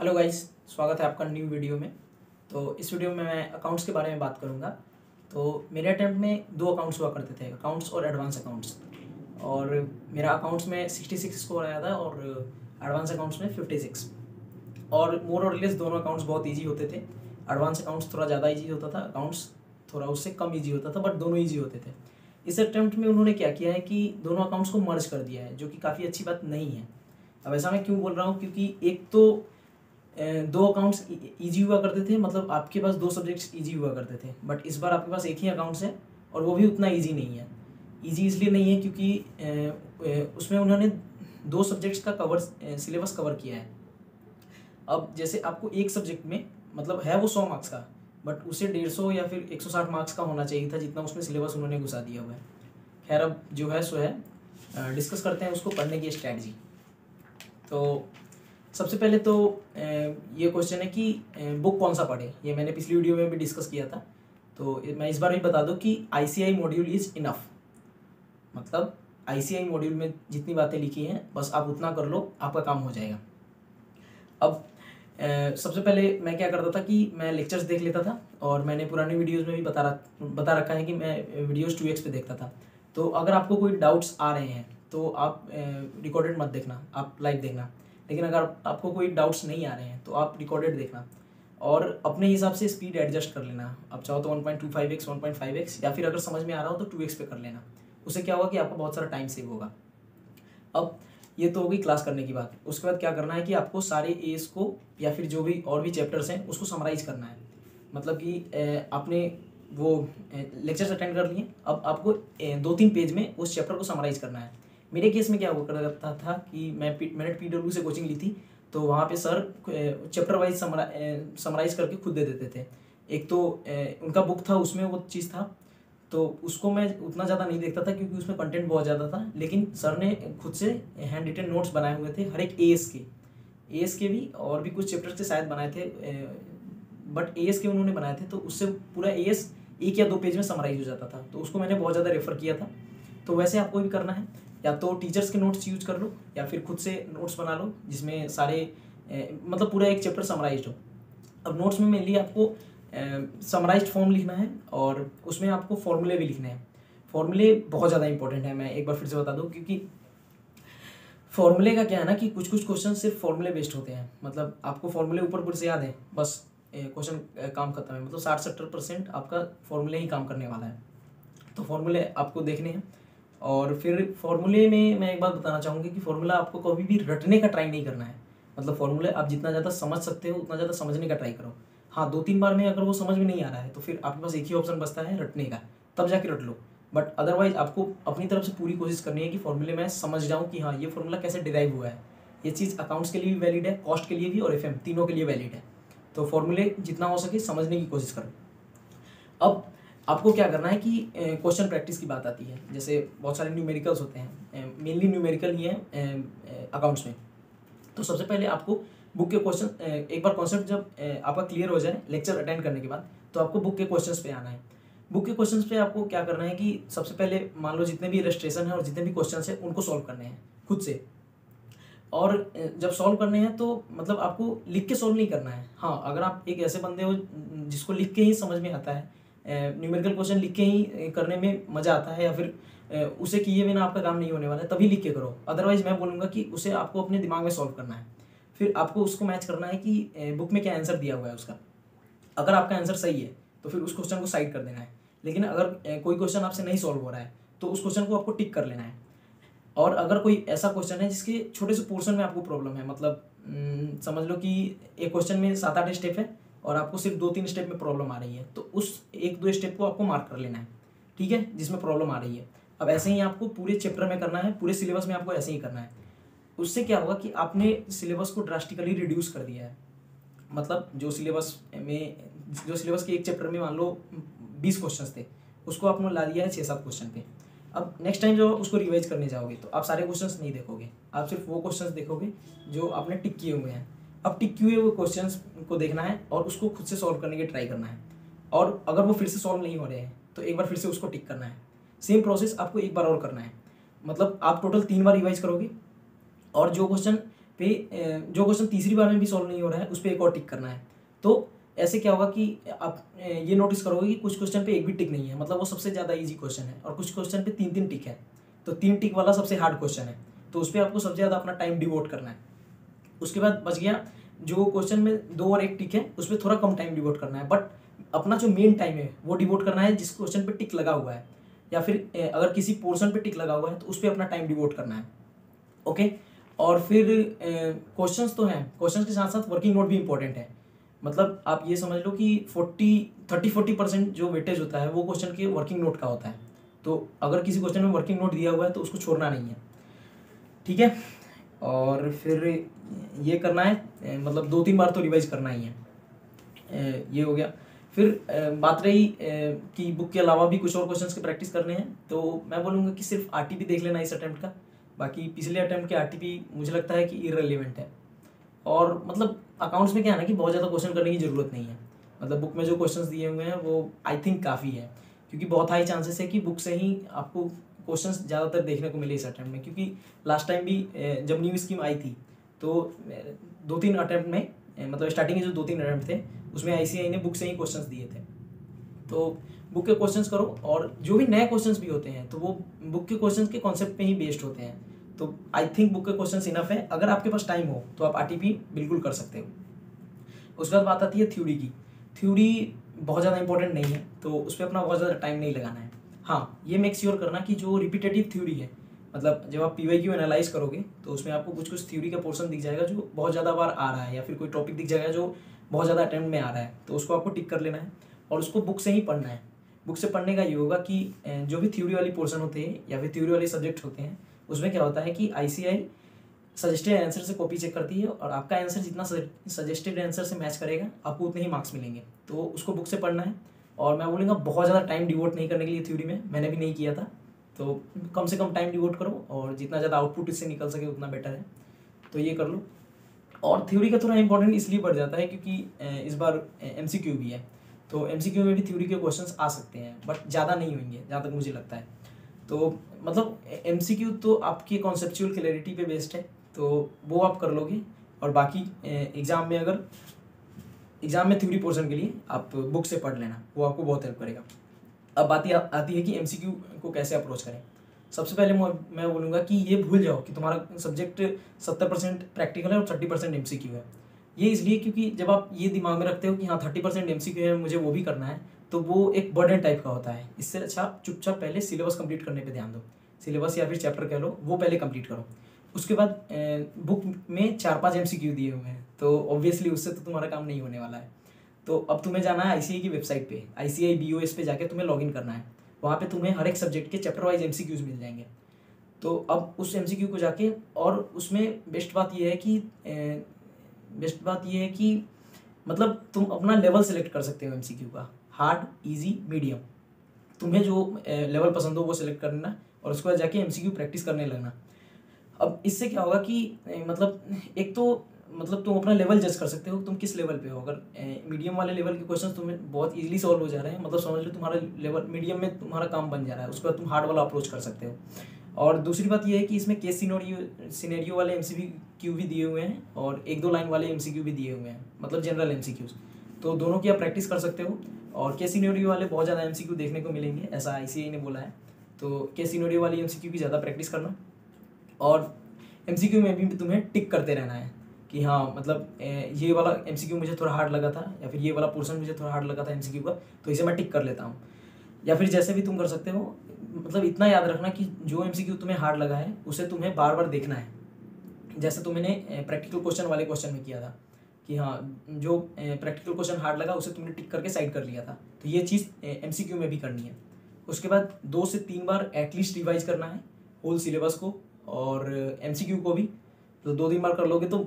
Hello guys, स्वागत है आपका न्यू वीडियो में। तो इस वीडियो में मैं अकाउंट्स के बारे में बात करूंगा। तो मेरे अटेम्प्ट में दो अकाउंट्स हुआ करते थे, अकाउंट्स और एडवांस अकाउंट्स। और मेरा अकाउंट्स में 66 स्कोर आया था और एडवांस अकाउंट्स में 56। और मोर और लेस दोनों अकाउंट्स बहुत ईजी होते थे। एडवांस अकाउंट्स थोड़ा ज़्यादा ईजी होता था, अकाउंट्स थोड़ा उससे कम ईजी होता था, बट दोनों ईजी होते थे। इस अटेम्प्ट में उन्होंने क्या किया है कि दोनों अकाउंट्स को मर्ज कर दिया है, जो कि काफ़ी अच्छी बात नहीं है। अब ऐसा मैं क्यों बोल रहा हूँ, क्योंकि एक तो दो अकाउंट्स ईजी हुआ करते थे, मतलब आपके पास दो सब्जेक्ट्स ईजी हुआ करते थे, बट इस बार आपके पास एक ही अकाउंट्स है और वो भी उतना ईजी नहीं है। ईजी इसलिए नहीं है क्योंकि उसमें उन्होंने दो सब्जेक्ट्स का सिलेबस कवर किया है। अब जैसे आपको एक सब्जेक्ट में मतलब है वो 100 मार्क्स का, बट उसे 150 या फिर 160 मार्क्स का होना चाहिए था, जितना उसमें सिलेबस उन्होंने घुसा दिया हुआ है। खैर, अब जो है सो है, डिस्कस करते हैं उसको पढ़ने की स्ट्रैटेजी। तो सबसे पहले तो ये क्वेश्चन है कि बुक कौन सा पढ़े। ये मैंने पिछली वीडियो में भी डिस्कस किया था, तो मैं इस बार भी बता दूं कि ICI मॉड्यूल इज़ इनफ। मतलब ICI मॉड्यूल में जितनी बातें लिखी हैं बस आप उतना कर लो, आपका काम हो जाएगा। अब सबसे पहले मैं क्या करता था कि मैं लेक्चर्स देख लेता था, और मैंने पुरानी वीडियोज़ में भी बता रखा है कि मैं वीडियोज़ 2x पे देखता था। तो अगर आपको कोई डाउट्स आ रहे हैं तो आप रिकॉर्डेड मत देखना, आप लाइव देखना। लेकिन अगर आपको कोई डाउट्स नहीं आ रहे हैं तो आप रिकॉर्डेड देखना, और अपने हिसाब से स्पीड एडजस्ट कर लेना। आप चाहो तो 1.25x 1.5x, या फिर अगर समझ में आ रहा हो तो 2x पे कर लेना। उससे क्या होगा कि आपका बहुत सारा टाइम सेव होगा। अब ये तो होगी क्लास करने की बात। उसके बाद क्या करना है कि आपको सारे एस को या फिर जो भी और भी चैप्टर्स हैं उसको समराइज़ करना है। मतलब कि आपने वो लेक्चर्स अटेंड कर लिए, अब आपको 2-3 पेज में उस चैप्टर को समराइज़ करना है। मेरे केस में क्या हुआ करता था कि मैंने PW से कोचिंग ली थी, तो वहाँ पे सर चैप्टर वाइज समराइज़ करके खुद दे देते थे। एक तो उनका बुक था, उसमें वो चीज़ था, तो उसको मैं उतना ज़्यादा नहीं देखता था क्योंकि उसमें कंटेंट बहुत ज़्यादा था। लेकिन सर ने खुद से हैंड रिटन नोट्स बनाए हुए थे हर एक एएस के भी, और भी कुछ चैप्टर्स के शायद बनाए थे, बट एएस के उन्होंने बनाए थे, तो उससे पूरा एएस 1 या 2 पेज में समराइज हो जाता था। तो उसको मैंने बहुत ज़्यादा रेफर किया था। तो वैसे आपको भी करना है, या तो टीचर्स के नोट्स यूज कर लो या फिर खुद से नोट्स बना लो जिसमें सारे मतलब पूरा एक चैप्टर समराइज हो। अब नोट्स में मेनली आपको समराइज्ड फॉर्म लिखना है, और उसमें आपको फॉर्मूले भी लिखने हैं। फॉर्मूले बहुत ज़्यादा इंपॉर्टेंट है, मैं एक बार फिर से बता दूं, क्योंकि फॉर्मूले का क्या है ना कि कुछ कुछ क्वेश्चन सिर्फ फॉर्मूले बेस्ड होते हैं। मतलब आपको फॉर्मूले ऊपर से याद है, बस क्वेश्चन काम खत्म है। मतलब 60-70% आपका फॉर्मूले ही काम करने वाला है। तो फॉर्मूले आपको देखने हैं, और फिर फॉर्मूले में मैं एक बात बताना चाहूँगी कि फॉर्मूला आपको कभी भी रटने का ट्राई नहीं करना है। मतलब फॉर्मूले आप जितना ज़्यादा समझ सकते हो उतना ज़्यादा समझने का ट्राई करो। हाँ, 2-3 बार में अगर वो समझ में नहीं आ रहा है तो फिर आपके पास एक ही ऑप्शन बचता है रटने का, तब जाके रट लो। बट अदरवाइज आपको अपनी तरफ से पूरी कोशिश करनी है कि फॉर्मूले में समझ जाऊँ कि हाँ, ये फॉर्मूला कैसे डिराइव हुआ है। ये चीज़ अकाउंट्स के लिए भी वैलिड है, कॉस्ट के लिए भी और FM तीनों के लिए वैलिड है। तो फॉर्मूले जितना हो सके समझने की कोशिश करो। अब आपको क्या करना है कि क्वेश्चन प्रैक्टिस की बात आती है। जैसे बहुत सारे न्यूमेरिकल्स होते हैं, मेनली न्यूमेरिकल ही है अकाउंट्स में। तो सबसे पहले आपको बुक के क्वेश्चन, एक बार कॉन्सेप्ट जब आपका क्लियर हो जाए लेक्चर अटेंड करने के बाद, तो आपको बुक के क्वेश्चंस पे आना है। बुक के क्वेश्चंस पे आपको क्या करना है कि सबसे पहले मान लो जितने भी इलस्ट्रेशन है और जितने भी क्वेश्चंस है उनको सॉल्व करने हैं खुद से। और जब सॉल्व करने हैं तो मतलब आपको लिख के सॉल्व नहीं करना है। हाँ, अगर आप एक ऐसे बंदे हो जिसको लिख के ही समझ में आता है, न्यूमेरिकल क्वेश्चन लिख के ही करने में मज़ा आता है, या फिर उसे किए बिना आपका काम नहीं होने वाला है, तभी लिख के करो। अदरवाइज मैं बोलूँगा कि उसे आपको अपने दिमाग में सॉल्व करना है। फिर आपको उसको मैच करना है कि बुक में क्या आंसर दिया हुआ है उसका। अगर आपका आंसर सही है तो फिर उस क्वेश्चन को साइड कर देना है। लेकिन अगर कोई क्वेश्चन आपसे नहीं सॉल्व हो रहा है तो उस क्वेश्चन को आपको टिक कर लेना है। और अगर कोई ऐसा क्वेश्चन है जिसके छोटे से पोर्शन में आपको प्रॉब्लम है, मतलब समझ लो कि एक क्वेश्चन में 7-8 स्टेप है और आपको सिर्फ 2-3 स्टेप में प्रॉब्लम आ रही है, तो उस 1-2 स्टेप को आपको मार्क कर लेना है, ठीक है, जिसमें प्रॉब्लम आ रही है। अब ऐसे ही आपको पूरे चैप्टर में करना है, पूरे सिलेबस में आपको ऐसे ही करना है। उससे क्या होगा कि आपने सिलेबस को ड्रास्टिकली रिड्यूस कर दिया है। मतलब जो सिलेबस के एक चैप्टर में मान लो 20 क्वेश्चन थे, उसको आपने ला दिया है 6-7 क्वेश्चन पे। अब नेक्स्ट टाइम जो उसको रिवाइज करने जाओगे तो आप सारे क्वेश्चंस नहीं देखोगे, आप सिर्फ वो क्वेश्चंस देखोगे जो आपने टिक किए हुए हैं। अब टिक किए हुए क्वेश्चंस को देखना है और उसको खुद से सॉल्व करने की ट्राई करना है। और अगर वो फिर से सॉल्व नहीं हो रहे हैं तो एक बार फिर से उसको टिक करना है। सेम प्रोसेस आपको एक बार और करना है। मतलब आप टोटल 3 बार रिवाइज करोगे, और जो क्वेश्चन पे जो क्वेश्चन तीसरी बार में भी सॉल्व नहीं हो रहा है उस पर एक और टिक करना है। तो ऐसे क्या होगा कि आप ये नोटिस करोगे कि कुछ क्वेश्चन पे एक भी टिक नहीं है, मतलब वो सबसे ज़्यादा ईजी क्वेश्चन है, और कुछ क्वेश्चन पे 3-3 टिक है। तो 3 टिक वाला सबसे हार्ड क्वेश्चन है, तो उस पर आपको सबसे ज़्यादा अपना टाइम डिवोट करना है। उसके बाद बच गया जो क्वेश्चन में 2 और 1 टिक है, उस पर थोड़ा कम टाइम डिवोट करना है, बट अपना जो मेन टाइम है वो डिवोट करना है जिस क्वेश्चन पे टिक लगा हुआ है, या फिर अगर किसी पोर्शन पे टिक लगा हुआ है तो उस पर अपना टाइम डिवोट करना है। ओके। और फिर क्वेश्चंस तो हैं, क्वेश्चंस के साथ साथ वर्किंग नोट भी इंपॉर्टेंट है। मतलब आप ये समझ लो कि 30-40% जो वेटेज होता है वो क्वेश्चन के वर्किंग नोट का होता है। तो अगर किसी क्वेश्चन में वर्किंग नोट दिया हुआ है तो उसको छोड़ना नहीं है, ठीक है। और फिर ये करना है, मतलब 2-3 बार तो रिवाइज करना ही है। ये हो गया। फिर बात रही कि बुक के अलावा भी कुछ और क्वेश्चंस की प्रैक्टिस करने हैं, तो मैं बोलूँगा कि सिर्फ आरटीपी देख लेना इस अटेम्प्ट का। बाकी पिछले अटेम्प्ट के आरटीपी मुझे लगता है कि इररिलेवेंट है। और मतलब अकाउंट्स में क्या है ना कि बहुत ज़्यादा क्वेश्चन करने की ज़रूरत नहीं है। मतलब बुक में जो क्वेश्चंस दिए हुए हैं वो आई थिंक काफ़ी है, क्योंकि बहुत हाई चांसेस है कि बुक से ही आपको क्वेश्चंस ज़्यादातर देखने को मिले इस अटेम्प्ट में। क्योंकि लास्ट टाइम भी जब न्यू स्कीम आई थी तो 2-3 अटेम्प्ट में, मतलब स्टार्टिंग के जो 2-3 अटेम्प्ट थे उसमें आईसीआई ने बुक से ही क्वेश्चंस दिए थे। तो बुक के क्वेश्चंस करो, और जो भी नए क्वेश्चंस भी होते हैं तो वो बुक के क्वेश्चंस के कॉन्सेप्ट पे ही बेस्ड होते हैं। तो आई थिंक बुक के क्वेश्चंस इनफ है। अगर आपके पास टाइम हो तो आप आरटीपी बिल्कुल कर सकते हो। उसके बाद बात आती है थ्योरी की। थ्योरी बहुत ज़्यादा इंपॉर्टेंट नहीं है, तो उस पर अपना बहुत ज़्यादा टाइम नहीं लगाना है। हाँ, ये मेक श्योर करना कि जो रिपीटेटिव थ्योरी है, मतलब जब आप पीवाईक्यू एनालाइज करोगे तो उसमें आपको कुछ कुछ थ्योरी का पोर्शन दिख जाएगा जो बहुत ज़्यादा बार आ रहा है, या फिर कोई टॉपिक दिख जाएगा जो बहुत ज़्यादा अटेम्प्ट में आ रहा है, तो उसको आपको टिक कर लेना है और उसको बुक से ही पढ़ना है। बुक से पढ़ने का ये होगा कि जो भी थ्योरी वाली पोर्शन होते हैं या फिर थ्योरी वाले सब्जेक्ट होते हैं उसमें क्या होता है कि आईसीआई सजेस्टेड आंसर से कॉपी चेक करती है, और आपका आंसर जितना सजेस्टेड आंसर से मैच करेगा आपको उतने ही मार्क्स मिलेंगे। तो उसको बुक से पढ़ना है। और मैं बोलूँगा बहुत ज़्यादा टाइम डिवोट नहीं करने के लिए थ्योरी में, मैंने भी नहीं किया था, तो कम से कम टाइम डिवोट करो और जितना ज़्यादा आउटपुट इससे निकल सके उतना बेटर है। तो ये कर लो। और थ्योरी का थोड़ा इंपॉर्टेंट इसलिए बढ़ जाता है क्योंकि इस बार एमसीक्यू भी है, तो एमसीक्यू में भी थ्योरी के क्वेश्चंस आ सकते हैं, बट ज़्यादा नहीं होंगे जहाँ तक मुझे लगता है। तो मतलब एमसीक्यू तो आपकी कॉन्सेप्चुअल क्लैरिटी पे बेस्ड है, तो वो आप कर लोगे। और बाकी एग्ज़ाम में थ्योरी पोर्शन के लिए आप बुक से पढ़ लेना, वो आपको बहुत हेल्प करेगा। अब बात आती है कि एमसीक्यू को कैसे अप्रोच करें। सबसे पहले मैं बोलूँगा कि ये भूल जाओ कि तुम्हारा सब्जेक्ट 70% प्रैक्टिकल है और 30% एमसीक्यू है। ये इसलिए क्योंकि जब आप ये दिमाग में रखते हो कि हाँ 30% एमसीक्यू है, मुझे वो भी करना है, तो वो एक बर्डन टाइप का होता है। इससे अच्छा चुपचाप पहले सिलेबस कंप्लीट करने पे ध्यान दो। सिलेबस या फिर चैप्टर कह लो, वो पहले कंप्लीट करो। उसके बाद बुक में 4-5 एमसीक्यू दिए हुए हैं, तो ऑब्वियसली उससे तो तुम्हारा काम नहीं होने वाला है। तो अब तुम्हें जाना है आईसीआई की वेबसाइट पे, ICAI BOS पे जाके तुम्हें लॉगिन करना है। वहाँ पे तुम्हें हर एक सब्जेक्ट के चैप्टर वाइज एमसीक्यूज मिल जाएंगे। तो अब उस एमसीक्यू को जाके, और उसमें बेस्ट बात ये है कि मतलब तुम अपना लेवल सेलेक्ट कर सकते हो एमसीक्यू का, हार्ड, इजी, मीडियम। तुम्हें जो लेवल पसंद हो वो सेलेक्ट करना, और उसके बाद जाके एमसीक्यू प्रैक्टिस करने लगना। अब इससे क्या होगा कि मतलब एक तो मतलब तुम अपना लेवल जज कर सकते हो तुम किस लेवल पे हो। अगर मीडियम वाले लेवल के क्वेश्चंस तुम्हें बहुत इजीली सॉल्व हो जा रहे हैं, मतलब समझ लो तुम्हारा लेवल मीडियम में तुम्हारा काम बन जा रहा है, उसके बाद तुम हार्ड वाला अप्रोच कर सकते हो। और दूसरी बात यह है कि इसमें केस सिनेरियो वाले एमसीक्यू भी दिए हुए हैं, और 1-2 लाइन वाले एमसीक्यू भी दिए हुए हैं, मतलब जनरल एमसीक्यूज। तो दोनों की आप प्रैक्टिस कर सकते हो। और केस सिनेरियो वाले बहुत ज़्यादा एमसीक्यू देखने को मिलेंगे, ऐसा ICAI ने बोला है। तो केस सिनेरियो वाली एमसीक्यू की ज़्यादा प्रैक्टिस करना, और एमसीक्यू में भी तुम्हें टिक करते रहना है कि हाँ मतलब ये वाला एमसीक्यू मुझे थोड़ा हार्ड लगा था, या फिर ये वाला पोर्शन मुझे थोड़ा हार्ड लगा था एमसीक्यू का, तो इसे मैं टिक कर लेता हूँ। या फिर जैसे भी तुम कर सकते हो, मतलब इतना याद रखना कि जो एमसीक्यू तुम्हें हार्ड लगा है उसे तुम्हें बार बार देखना है। जैसे तुमने प्रैक्टिकल क्वेश्चन वाले क्वेश्चन में किया था कि हाँ जो प्रैक्टिकल क्वेश्चन हार्ड लगा उसे तुमने टिक करके साइड कर लिया था, तो ये चीज़ एमसीक्यू में भी करनी है। उसके बाद 2 से 3 बार एटलीस्ट रिवाइज करना है होल सिलेबस को और एमसीक्यू को भी। तो 2-3 बार कर लोगे तो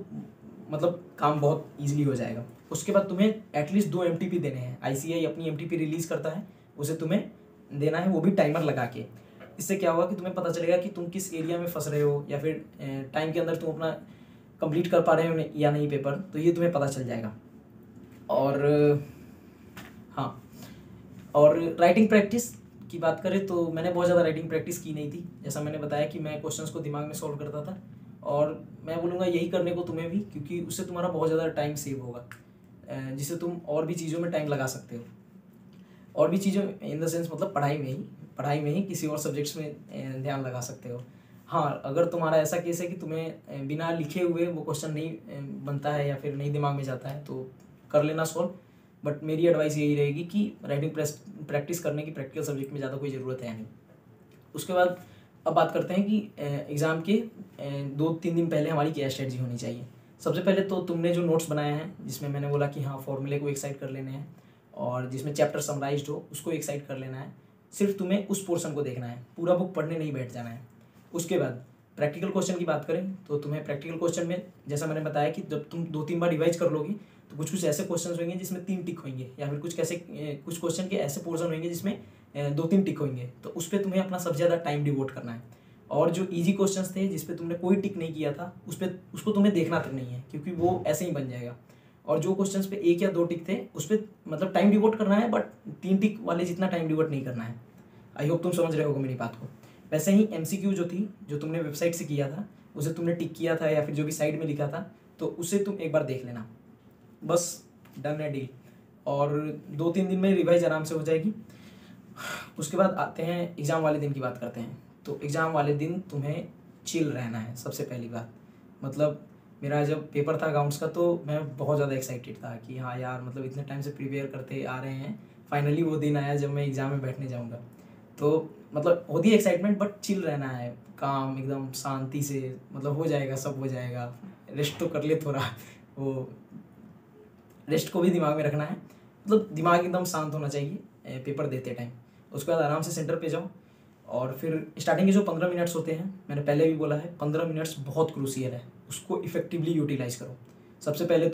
मतलब काम बहुत ईजिली हो जाएगा। उसके बाद तुम्हें एटलीस्ट 2 MTP देने हैं। ICAI अपनी MTP रिलीज़ करता है, उसे तुम्हें देना है, वो भी टाइमर लगा के। इससे क्या होगा कि तुम्हें पता चलेगा कि तुम किस एरिया में फंस रहे हो, या फिर टाइम के अंदर तुम अपना कंप्लीट कर पा रहे हो या नहीं पेपर, तो ये तुम्हें पता चल जाएगा। और हाँ, और राइटिंग प्रैक्टिस की बात करें तो मैंने बहुत ज़्यादा राइटिंग प्रैक्टिस की नहीं थी। जैसा मैंने बताया कि मैं क्वेश्चंस को दिमाग में सॉल्व करता था, और मैं बोलूँगा यही करने को तुम्हें भी, क्योंकि उससे तुम्हारा बहुत ज़्यादा टाइम सेव होगा, जिससे तुम और भी चीज़ों में टाइम लगा सकते हो। और भी चीज़ों इन द सेंस मतलब पढ़ाई में ही किसी और सब्जेक्ट्स में ध्यान लगा सकते हो। हाँ, अगर तुम्हारा ऐसा केस है कि तुम्हें बिना लिखे हुए वो क्वेश्चन नहीं बनता है या फिर नहीं दिमाग में जाता है, तो कर लेना सॉल्व। बट मेरी एडवाइस यही रहेगी कि राइटिंग प्रैक्टिस करने की प्रैक्टिकल सब्जेक्ट में ज़्यादा कोई ज़रूरत है नहीं। उसके बाद अब बात करते हैं कि एग्ज़ाम के 2-3 दिन पहले हमारी क्या स्ट्रेटजी होनी चाहिए। सबसे पहले तो तुमने जो नोट्स बनाए हैं, जिसमें मैंने बोला कि हाँ फॉर्मूले को एक साइड कर लेने हैं और जिसमें चैप्टर समराइज्ड हो उसको एक साइड कर लेना है। सिर्फ तुम्हें उस पोर्शन को देखना है, पूरा बुक पढ़ने नहीं बैठ जाना है। उसके बाद प्रैक्टिकल क्वेश्चन की बात करें तो तुम्हें प्रैक्टिकल क्वेश्चन में जैसा मैंने बताया कि जब तुम 2-3 बार रिवाइज कर लोगी तो कुछ ऐसे क्वेश्चन होंगे जिसमें 3 टिक होंगे, या फिर कुछ क्वेश्चन के ऐसे पोर्शन होंगे जिसमें 2-3 टिक होंगे। तो उस पर तुम्हें अपना सबसे ज़्यादा टाइम डिवोट करना है। और जो ईजी क्वेश्चंस थे जिस पे तुमने कोई टिक नहीं किया था उसको तुम्हें देखना तक नहीं है, क्योंकि वो ऐसे ही बन जाएगा। और जो क्वेश्चंस पे 1 या 2 टिक थे उस पर मतलब टाइम डिवोट करना है, बट 3 टिक वाले जितना टाइम डिवोट नहीं करना है। आई होप तुम समझ रहे होगे मेरी बात को। वैसे ही MCQ जो थी, जो तुमने वेबसाइट से किया था, उसे तुमने टिक किया था या फिर जो भी साइड में लिखा था, तो उसे तुम एक बार देख लेना। बस डन है डील। और 2-3 दिन में रिवाइज आराम से हो जाएगी। उसके बाद आते हैं एग्ज़ाम वाले दिन की बात करते हैं। तो एग्ज़ाम वाले दिन तुम्हें चिल रहना है सबसे पहली बात। मतलब मेरा जब पेपर था अकाउंट्स का तो मैं बहुत ज़्यादा एक्साइटेड था कि हाँ यार, मतलब इतने टाइम से प्रिपेयर करते आ रहे हैं, फाइनली वो दिन आया जब मैं एग्ज़ाम में बैठने जाऊँगा। तो मतलब होती है एक्साइटमेंट, बट चिल रहना है, काम एकदम शांति से, मतलब हो जाएगा, सब हो जाएगा। रेस्ट तो कर ले थोड़ा, वो रेस्ट को भी दिमाग में रखना है। मतलब दिमाग एकदम शांत होना चाहिए पेपर देते टाइम। उसके बाद आराम से सेंटर पे जाओ और फिर स्टार्टिंग के जो 15 मिनट्स होते हैं, मैंने पहले भी बोला है 15 मिनट्स बहुत क्रूशियल है, उसको इफेक्टिवली यूटिलाइज करो। सबसे पहले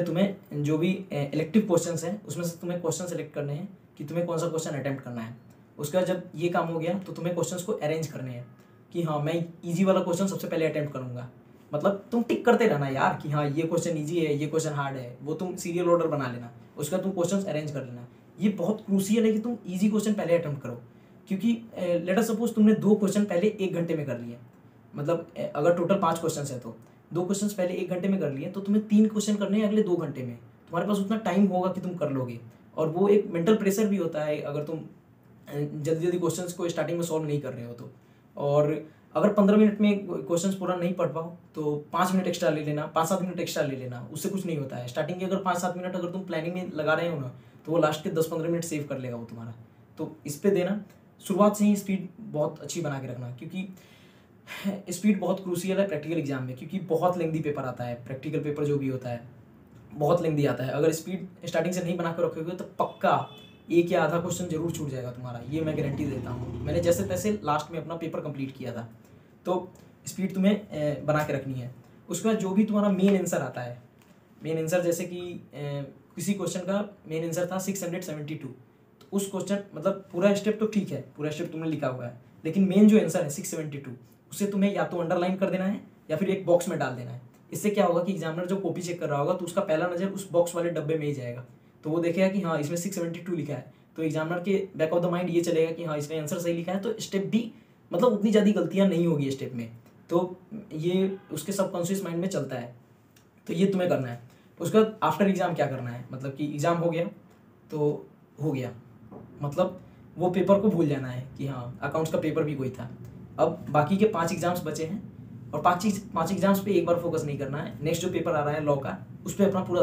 तुम्हें जो भी इलेक्टिव क्वेश्चंस हैं उसमें से तुम्हें क्वेश्चन सेलेक्ट करने हैं कि तुम्हें कौन सा क्वेश्चन अटैम्प्ट करना है। उसके बाद जब ये काम हो गया तो तुम्हें क्वेश्चंस को अरेंज करने हैं कि हाँ मैं ईजी वाला क्वेश्चन सबसे पहले अटैम्प्ट करूँगा। मतलब तुम टिक करते रहना यार कि हाँ ये क्वेश्चन ईजी है, ये क्वेश्चन हार्ड है, वो तुम सीरियल ऑर्डर बना लेना। उसके बाद तुम क्वेश्चंस अरेंज कर लेना। ये बहुत क्रूशियल है कि तुम ईजी क्वेश्चन पहले अटैम्प्ट करो, क्योंकि लेट अस सपोज तुमने 2 क्वेश्चन पहले 1 घंटे में कर लिए। मतलब अगर टोटल 5 क्वेश्चन है तो 2 क्वेश्चन पहले 1 घंटे में कर लिए, तो तुम्हें 3 क्वेश्चन करने हैं अगले 2 घंटे में। तुम्हारे पास उतना टाइम होगा कि तुम कर लोगे। और वो एक मेंटल प्रेशर भी होता है अगर तुम जल्दी जल्दी क्वेश्चंस को स्टार्टिंग में सॉल्व नहीं कर रहे हो तो। और अगर 15 मिनट में क्वेश्चंस पूरा नहीं पढ़ पाओ तो 5 मिनट एक्स्ट्रा ले लेना, 5-7 मिनट एक्स्ट्रा ले लेना, उससे कुछ नहीं होता है। स्टार्टिंग के अगर 5-7 मिनट अगर तुम प्लानिंग में लगा रहे हो ना, तो वो लास्ट के 10-15 मिनट सेव कर लेगा वो तुम्हारा। तो इस पे देना, शुरुआत से ही स्पीड बहुत अच्छी बना के रखना, क्योंकि स्पीड बहुत क्रूशियल है प्रैक्टिकल एग्जाम में, क्योंकि बहुत लेंदी पेपर आता है। प्रैक्टिकल पेपर जो भी होता है बहुत लेंदी आता है। अगर स्पीड स्टार्टिंग से नहीं बना कर रखोगे तो पक्का 1 या आधा क्वेश्चन जरूर छूट जाएगा तुम्हारा, ये मैं गारंटी देता हूँ। मैंने जैसे तैसे लास्ट में अपना पेपर कंप्लीट किया था। तो स्पीड तुम्हें बना के रखनी है। उसके बाद जो भी तुम्हारा मेन आंसर आता है, मेन आंसर जैसे कि किसी क्वेश्चन का मेन आंसर था 672, तो उस क्वेश्चन मतलब पूरा स्टेप तो ठीक है, पूरा स्टेप तुमने लिखा हुआ है, लेकिन मेन जो आंसर है 672 उसे तुम्हें या तो अंडरलाइन कर देना है या फिर एक बॉक्स में डाल देना है। इससे क्या होगा कि एग्जामिनर जो कॉपी चेक कर रहा होगा तो उसका पहला नज़र उस बॉक्स वाले डब्बे में ही जाएगा, तो वो देखेगा कि हाँ इसमें 672 लिखा है। तो एग्जामिनर के बैक ऑफ द माइंड ये चलेगा कि हाँ इसमें आंसर सही लिखा है, तो स्टेप भी मतलब उतनी ज़्यादा गलतियाँ नहीं होगी स्टेप में। तो ये उसके सबकॉन्शियस माइंड में चलता है। तो ये तुम्हें करना है। उसके बाद आफ्टर एग्ज़ाम क्या करना है, मतलब कि एग्ज़ाम हो गया तो हो गया, मतलब वो पेपर को भूल जाना है कि हाँ अकाउंट्स का पेपर भी कोई था। अब बाकी के 5 एग्जाम्स बचे हैं और 5 एग्जाम्स पे एक बार फोकस नहीं करना है। नेक्स्ट जो पेपर आ रहा है लॉ का, उस पर अपना पूरा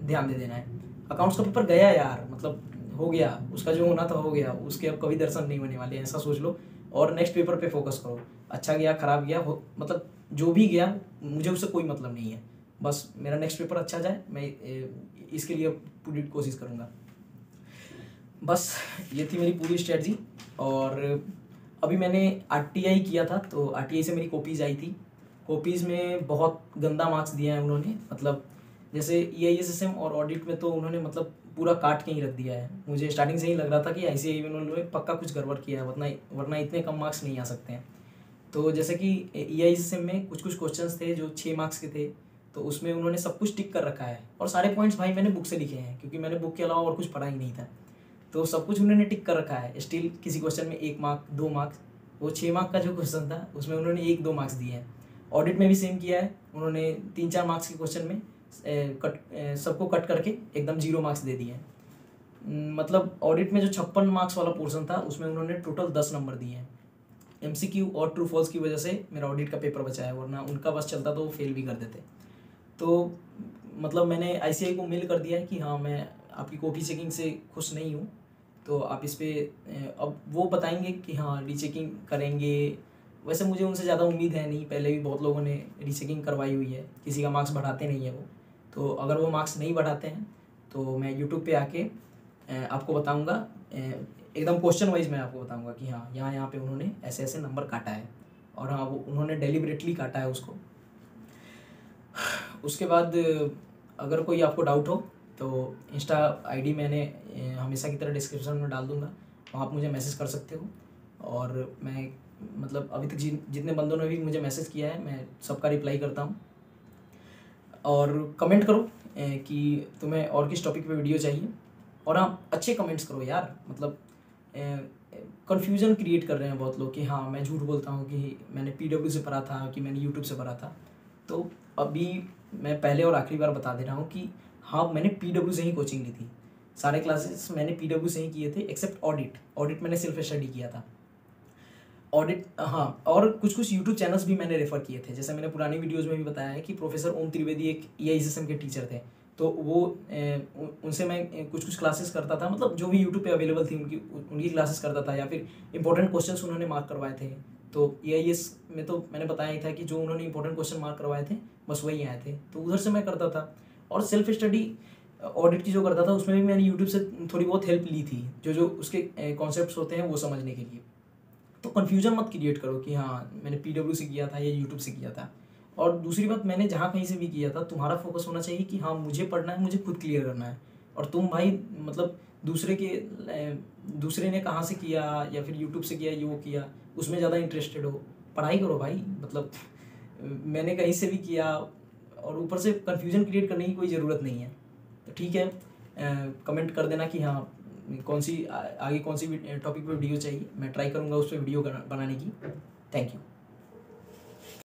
ध्यान दे देना है। अकाउंट्स का पेपर गया यार, मतलब हो गया, उसका जो होना था हो गया, उसके अब कभी दर्शन नहीं होने वाले, ऐसा सोच लो। और नेक्स्ट पेपर पे फोकस करो। अच्छा गया खराब गया हो, मतलब जो भी गया मुझे उससे कोई मतलब नहीं है, बस मेरा नेक्स्ट पेपर अच्छा जाए, मैं इसके लिए पूरी कोशिश करूँगा। बस ये थी मेरी पूरी स्ट्रेटजी। और अभी मैंने RTI किया था, तो RTI से मेरी कॉपीज़ आई थी। कॉपीज़ में बहुत गंदा मार्क्स दिए हैं उन्होंने, मतलब जैसे EISSM और ऑडिट में तो उन्होंने मतलब पूरा काट के ही रख दिया है। मुझे स्टार्टिंग से ही लग रहा था कि ICAI में उन्होंने पक्का कुछ गड़बड़ किया है, वरना इतने कम मार्क्स नहीं आ सकते हैं। तो जैसे कि EISSM में कुछ क्वेश्चंस थे जो 6 मार्क्स के थे, तो उसमें उन्होंने सब कुछ टिक कर रखा है। और सारे पॉइंट्स भाई मैंने बुक से लिखे हैं, क्योंकि मैंने बुक के अलावा और कुछ पढ़ा ही नहीं था। तो सब कुछ उन्होंने टिक कर रखा है। स्टिल किसी क्वेश्चन में 1 मार्क 2 मार्क्स, वो 6 मार्क का जो क्वेश्चन था उसमें उन्होंने 1-2 मार्क्स दिए हैं। ऑडिट में भी सेम किया है, उन्होंने 3-4 मार्क्स के क्वेश्चन में सबको कट करके एकदम 0 मार्क्स दे दिए हैं। मतलब ऑडिट में जो 56 मार्क्स वाला पोर्शन था उसमें उन्होंने टोटल 10 नंबर दिए हैं। MCQ और ट्रू फॉल्स की वजह से मेरा ऑडिट का पेपर बचा है, वरना उनका बस चलता तो वो फेल भी कर देते। तो मतलब मैंने ICAI को मेल कर दिया है कि हाँ मैं आपकी कॉपी चेकिंग से खुश नहीं हूँ, तो आप इस पर अब वो बताएंगे कि हाँ रीचेकिंग करेंगे। वैसे मुझे उनसे ज़्यादा उम्मीद है नहीं, पहले भी बहुत लोगों ने रीचेकिंग करवाई हुई है, किसी का मार्क्स बढ़ाते नहीं है वो। तो अगर वो मार्क्स नहीं बढ़ाते हैं तो मैं यूट्यूब पे आके आपको बताऊंगा, एकदम क्वेश्चन वाइज मैं आपको बताऊंगा कि हाँ यहाँ पे उन्होंने ऐसे ऐसे नंबर काटा है, और हाँ वो उन्होंने डेलिबरेटली काटा है उसको। उसके बाद अगर कोई आपको डाउट हो तो इंस्टा ID मैंने हमेशा की तरह डिस्क्रिप्शन में डाल दूंगा, वहाँ आप मुझे मैसेज कर सकते हो। और मैं मतलब अभी तक जितने बंदों ने भी मुझे मैसेज किया है मैं सबका रिप्लाई करता हूँ। और कमेंट करो कि तुम्हें और किस टॉपिक पे वीडियो चाहिए, और हाँ अच्छे कमेंट्स करो यार। मतलब कन्फ्यूज़न क्रिएट कर रहे हैं बहुत लोग कि हाँ मैं झूठ बोलता हूँ कि मैंने PW से पढ़ा था कि मैंने यूट्यूब से पढ़ा था। तो अभी मैं पहले और आखिरी बार बता दे रहा हूँ कि हाँ मैंने PW से ही कोचिंग ली थी, सारे क्लासेस मैंने PW से ही किए थे एक्सेप्ट ऑडिट मैंने सेल्फ स्टडी किया था। ऑडिट हाँ, और कुछ यूट्यूब चैनल्स भी मैंने रेफ़र किए थे, जैसे मैंने पुरानी वीडियोस में भी बताया है कि प्रोफेसर ओम त्रिवेदी एक EISSM के टीचर थे, तो वो उनसे मैं कुछ क्लासेस करता था, मतलब जो भी यूट्यूब पे अवेलेबल थी उनकी क्लासेस करता था, या फिर इंपॉर्टेंट क्वेश्चंस उन्होंने मार्क करवाए थे। तो EIS में तो मैंने बताया ही था कि जो उन्होंने इंपॉर्टेंट क्वेश्चन मार्क करवाए थे बस वही आए थे, तो उधर से मैं करता था। और सेल्फ स्टडी ऑडिट की जो करता था उसमें भी मैंने यूट्यूब से थोड़ी बहुत हेल्प ली थी, जो उसके कॉन्सेप्ट्स होते हैं वो समझने के लिए। तो कन्फ्यूजन मत क्रिएट करो कि हाँ मैंने PW से किया था या यूट्यूब से किया था। और दूसरी बात, मैंने जहाँ कहीं से भी किया था, तुम्हारा फोकस होना चाहिए कि हाँ मुझे पढ़ना है, मुझे खुद क्लियर करना है। और तुम भाई मतलब दूसरे ने कहाँ से किया या फिर यूट्यूब से किया, ये वो किया, उसमें ज़्यादा इंटरेस्टेड हो, पढ़ाई करो भाई। मतलब मैंने कहीं से भी किया, और ऊपर से कन्फ्यूजन क्रिएट करने की कोई ज़रूरत नहीं है। तो ठीक है, कमेंट कर देना कि हाँ आगे कौन सी टॉपिक पे वीडियो चाहिए, मैं ट्राई करूँगा उस पर वीडियो बनाने की। Thank you.